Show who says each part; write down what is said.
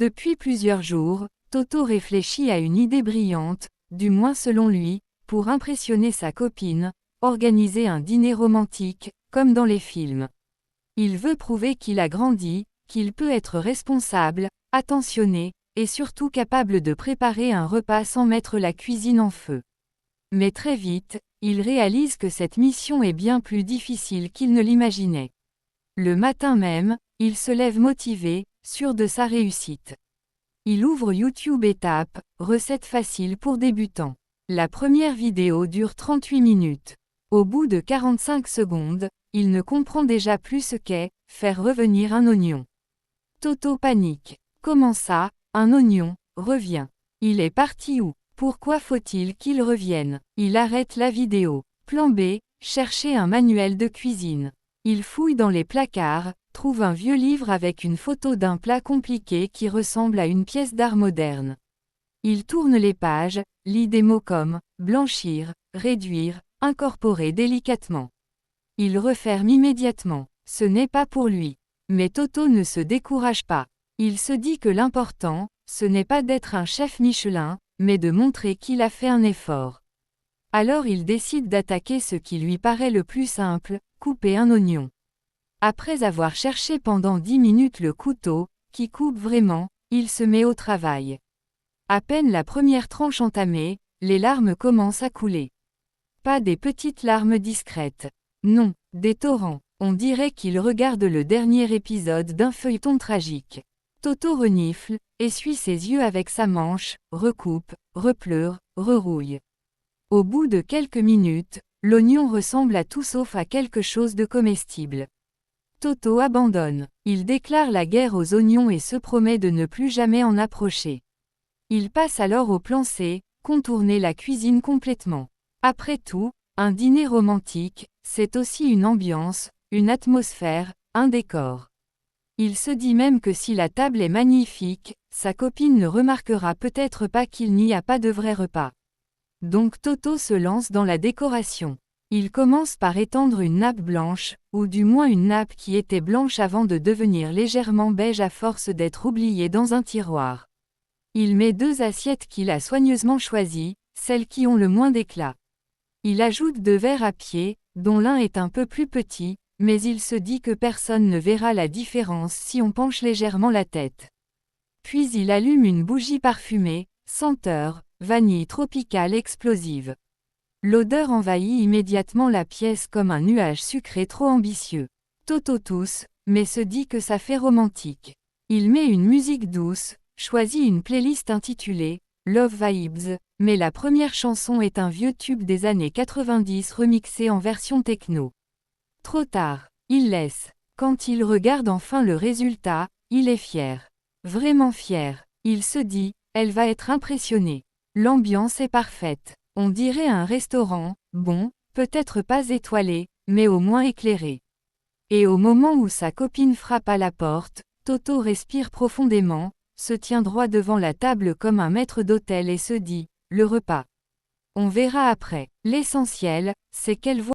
Speaker 1: Depuis plusieurs jours, Toto réfléchit à une idée brillante, du moins selon lui, pour impressionner sa copine, organiser un dîner romantique, comme dans les films. Il veut prouver qu'il a grandi, qu'il peut être responsable, attentionné, et surtout capable de préparer un repas sans mettre la cuisine en feu. Mais très vite, il réalise que cette mission est bien plus difficile qu'il ne l'imaginait. Le matin même, il se lève motivé, sûr de sa réussite. Il ouvre YouTube et tape « Recettes faciles pour débutants ». La première vidéo dure 38 minutes. Au bout de 45 secondes, il ne comprend déjà plus ce qu'est « faire revenir un oignon ». Toto panique. Comment ça, un oignon, revient? Il est parti où? Pourquoi faut-il qu'il revienne? Il arrête la vidéo. Plan B, chercher un manuel de cuisine. Il fouille dans les placards, trouve un vieux livre avec une photo d'un plat compliqué qui ressemble à une pièce d'art moderne. Il tourne les pages, lit des mots comme « blanchir »,« réduire »,« incorporer délicatement ». Il referme immédiatement. Ce n'est pas pour lui. Mais Toto ne se décourage pas. Il se dit que l'important, ce n'est pas d'être un chef Michelin, mais de montrer qu'il a fait un effort. Alors il décide d'attaquer ce qui lui paraît le plus simple, couper un oignon. Après avoir cherché pendant 10 minutes le couteau, qui coupe vraiment, il se met au travail. À peine la première tranche entamée, les larmes commencent à couler. Pas des petites larmes discrètes. Non, des torrents. On dirait qu'il regarde le dernier épisode d'un feuilleton tragique. Toto renifle, essuie ses yeux avec sa manche, recoupe, repleure, rerouille. Au bout de quelques minutes, l'oignon ressemble à tout sauf à quelque chose de comestible. Toto abandonne. Il déclare la guerre aux oignons et se promet de ne plus jamais en approcher. Il passe alors au plan C, contourner la cuisine complètement. Après tout, un dîner romantique, c'est aussi une ambiance, une atmosphère, un décor. Il se dit même que si la table est magnifique, sa copine ne remarquera peut-être pas qu'il n'y a pas de vrai repas. Donc Toto se lance dans la décoration. Il commence par étendre une nappe blanche, ou du moins une nappe qui était blanche avant de devenir légèrement beige à force d'être oubliée dans un tiroir. Il met 2 assiettes qu'il a soigneusement choisies, celles qui ont le moins d'éclat. Il ajoute 2 verres à pied, dont l'un est un peu plus petit, mais il se dit que personne ne verra la différence si on penche légèrement la tête. Puis il allume une bougie parfumée, senteur, vanille tropicale explosive. L'odeur envahit immédiatement la pièce comme un nuage sucré trop ambitieux. Toto tousse, mais se dit que ça fait romantique. Il met une musique douce, choisit une playlist intitulée « Love Vibes », mais la première chanson est un vieux tube des années 90 remixé en version techno. Trop tard, il laisse. Quand il regarde enfin le résultat, il est fier. Vraiment fier. Il se dit, elle va être impressionnée. L'ambiance est parfaite. On dirait un restaurant, bon, peut-être pas étoilé, mais au moins éclairé. Et au moment où sa copine frappe à la porte, Toto respire profondément, se tient droit devant la table comme un maître d'hôtel et se dit, le repas. On verra après. L'essentiel, c'est qu'elle voit